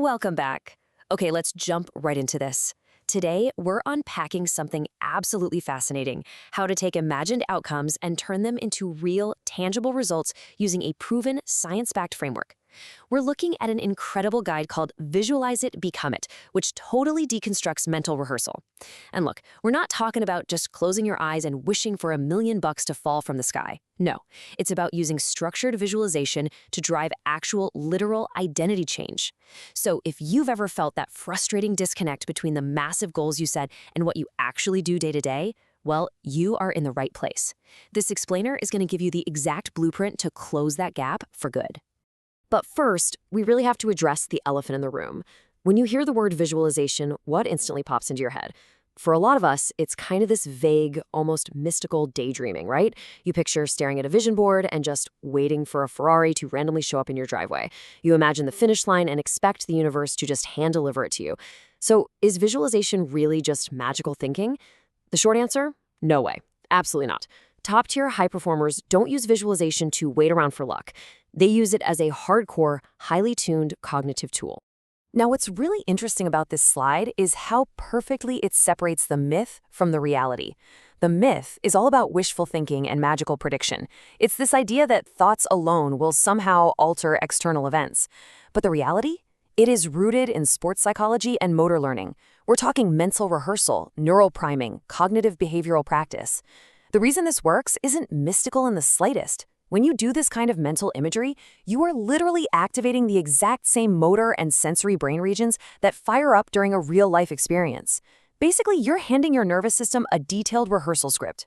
Welcome back. Okay, let's jump right into this. Today, we're unpacking something absolutely fascinating: how to take imagined outcomes and turn them into real, tangible results using a proven, science-backed framework. We're looking at an incredible guide called Visualize It, Become It, which totally deconstructs mental rehearsal. And look, we're not talking about just closing your eyes and wishing for $1,000,000 to fall from the sky. No, it's about using structured visualization to drive actual, literal identity change. So if you've ever felt that frustrating disconnect between the massive goals you set and what you actually do day to day, well, you are in the right place. This explainer is going to give you the exact blueprint to close that gap for good. But first, we really have to address the elephant in the room. When you hear the word visualization, what instantly pops into your head? For a lot of us, it's kind of this vague, almost mystical daydreaming, right? You picture staring at a vision board and just waiting for a Ferrari to randomly show up in your driveway. You imagine the finish line and expect the universe to just hand deliver it to you. So is visualization really just magical thinking? The short answer? No way. Absolutely not. Top-tier high performers don't use visualization to wait around for luck. They use it as a hardcore, highly tuned cognitive tool. Now, what's really interesting about this slide is how perfectly it separates the myth from the reality. The myth is all about wishful thinking and magical prediction. It's this idea that thoughts alone will somehow alter external events. But the reality? It is rooted in sports psychology and motor learning. We're talking mental rehearsal, neural priming, cognitive behavioral practice. The reason this works isn't mystical in the slightest. When you do this kind of mental imagery, you are literally activating the exact same motor and sensory brain regions that fire up during a real-life experience. Basically, you're handing your nervous system a detailed rehearsal script.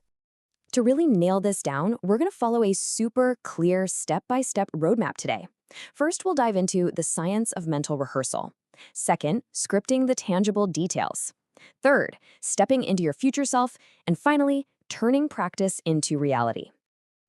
To really nail this down, we're going to follow a super clear step-by-step roadmap today. First, we'll dive into the science of mental rehearsal. Second, scripting the tangible details. Third, stepping into your future self. And finally, turning practice into reality.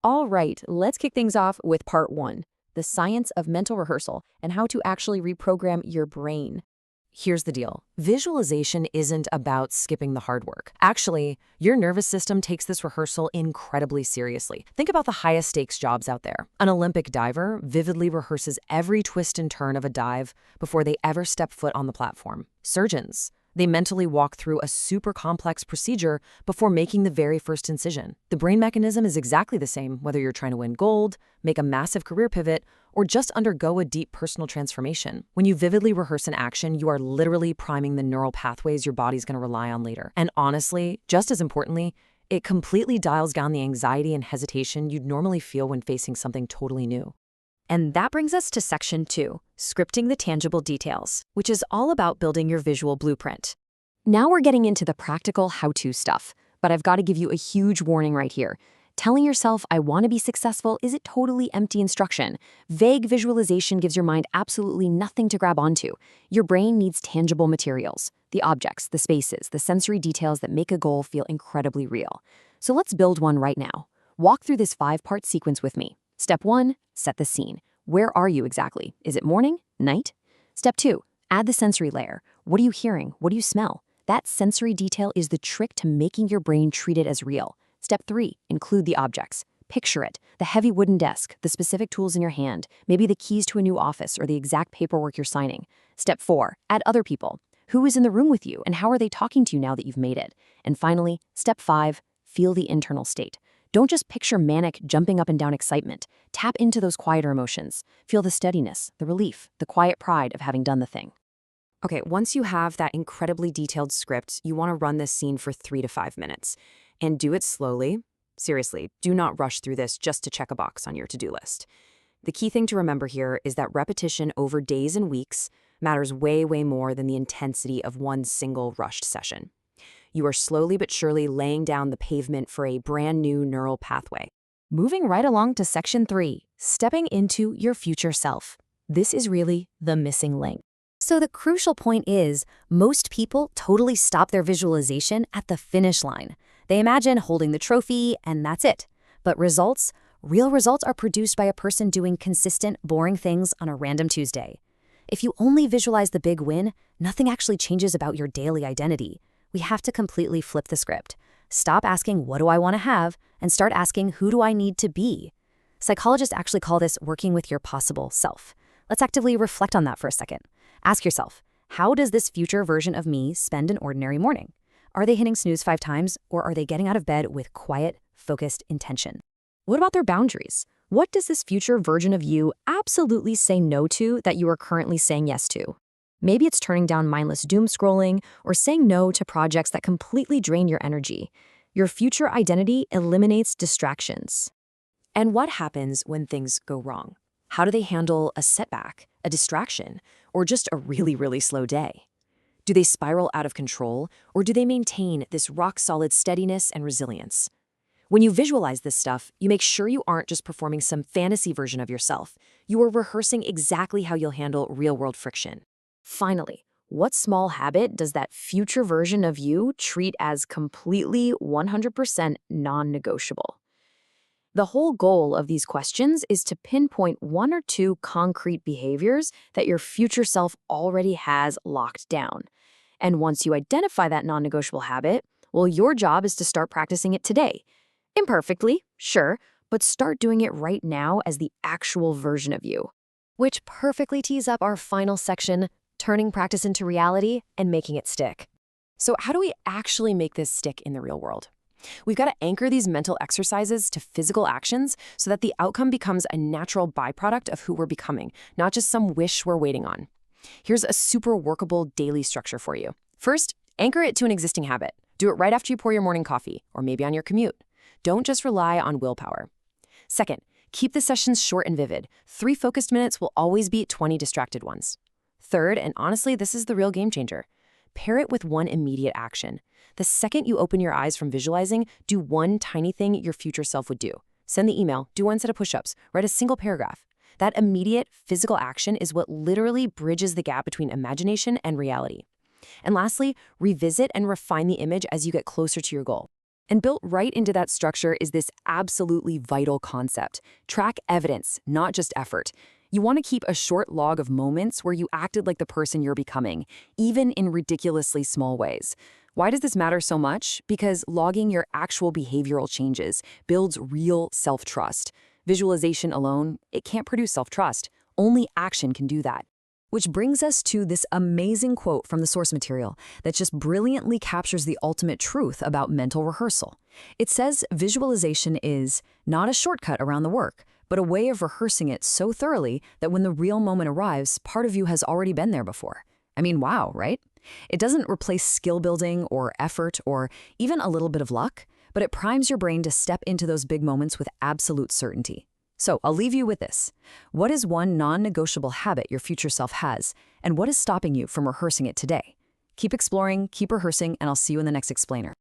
All right, let's kick things off with part 1, the science of mental rehearsal and how to actually reprogram your brain. Here's the deal. Visualization isn't about skipping the hard work. Actually, your nervous system takes this rehearsal incredibly seriously. Think about the highest stakes jobs out there. An Olympic diver vividly rehearses every twist and turn of a dive before they ever step foot on the platform. Surgeons, they mentally walk through a super complex procedure before making the very first incision. The brain mechanism is exactly the same, whether you're trying to win gold, make a massive career pivot, or just undergo a deep personal transformation. When you vividly rehearse an action, you are literally priming the neural pathways your body's going to rely on later. And honestly, just as importantly, it completely dials down the anxiety and hesitation you'd normally feel when facing something totally new. And that brings us to section 2, scripting the tangible details, which is all about building your visual blueprint. Now we're getting into the practical how-to stuff, but I've got to give you a huge warning right here. Telling yourself, I want to be successful, is a totally empty instruction. Vague visualization gives your mind absolutely nothing to grab onto. Your brain needs tangible materials, the objects, the spaces, the sensory details that make a goal feel incredibly real. So let's build one right now. Walk through this 5-part sequence with me. Step 1, set the scene. Where are you exactly? Is it morning? Night? Step 2, add the sensory layer. What are you hearing? What do you smell? That sensory detail is the trick to making your brain treat it as real. Step 3, include the objects. Picture it, the heavy wooden desk, the specific tools in your hand, maybe the keys to a new office or the exact paperwork you're signing. Step 4, add other people. Who is in the room with you and how are they talking to you now that you've made it? And finally, step 5, feel the internal state. Don't just picture manic, jumping up and down excitement. Tap into those quieter emotions. Feel the steadiness, the relief, the quiet pride of having done the thing. Okay, once you have that incredibly detailed script, you want to run this scene for 3 to 5 minutes. And do it slowly. Seriously, do not rush through this just to check a box on your to-do list. The key thing to remember here is that repetition over days and weeks matters way, way more than the intensity of one single rushed session. You are slowly but surely laying down the pavement for a brand new neural pathway. Moving right along to section 3, stepping into your future self. This is really the missing link. So the crucial point is, most people totally stop their visualization at the finish line. They imagine holding the trophy and that's it. But real results are produced by a person doing consistent, boring things on a random Tuesday. If you only visualize the big win, nothing actually changes about your daily identity. We have to completely flip the script. Stop asking, what do I want to have, and start asking, who do I need to be? Psychologists actually call this working with your possible self. Let's actively reflect on that for a second. Ask yourself, how does this future version of me spend an ordinary morning? Are they hitting snooze 5 times, or are they getting out of bed with quiet, focused intention? What about their boundaries? What does this future version of you absolutely say no to that you are currently saying yes to? Maybe it's turning down mindless doom scrolling or saying no to projects that completely drain your energy. Your future identity eliminates distractions. And what happens when things go wrong? How do they handle a setback, a distraction, or just a really, really slow day? Do they spiral out of control, or do they maintain this rock-solid steadiness and resilience? When you visualize this stuff, you make sure you aren't just performing some fantasy version of yourself. You are rehearsing exactly how you'll handle real-world friction. Finally, what small habit does that future version of you treat as completely 100% non-negotiable? The whole goal of these questions is to pinpoint 1 or 2 concrete behaviors that your future self already has locked down. And once you identify that non-negotiable habit, well, your job is to start practicing it today. Imperfectly, sure, but start doing it right now as the actual version of you. Which perfectly tees up our final section, turning practice into reality and making it stick. So how do we actually make this stick in the real world? We've got to anchor these mental exercises to physical actions so that the outcome becomes a natural byproduct of who we're becoming, not just some wish we're waiting on. Here's a super workable daily structure for you. First, anchor it to an existing habit. Do it right after you pour your morning coffee, or maybe on your commute. Don't just rely on willpower. Second, keep the sessions short and vivid. 3 focused minutes will always beat 20 distracted ones. Third, and honestly, this is the real game changer, pair it with 1 immediate action. The second you open your eyes from visualizing, do 1 tiny thing your future self would do. Send the email, do 1 set of push-ups, write a single paragraph. That immediate physical action is what literally bridges the gap between imagination and reality. And lastly, revisit and refine the image as you get closer to your goal. And built right into that structure is this absolutely vital concept. Track evidence, not just effort. You want to keep a short log of moments where you acted like the person you're becoming, even in ridiculously small ways. Why does this matter so much? Because logging your actual behavioral changes builds real self-trust. Visualization alone, it can't produce self-trust. Only action can do that. Which brings us to this amazing quote from the source material that just brilliantly captures the ultimate truth about mental rehearsal. It says visualization is not a shortcut around the work, but a way of rehearsing it so thoroughly that when the real moment arrives, part of you has already been there before. I mean, wow, right? It doesn't replace skill building or effort or even a little bit of luck, but it primes your brain to step into those big moments with absolute certainty. So I'll leave you with this. What is 1 non-negotiable habit your future self has, and what is stopping you from rehearsing it today? Keep exploring, keep rehearsing, and I'll see you in the next explainer.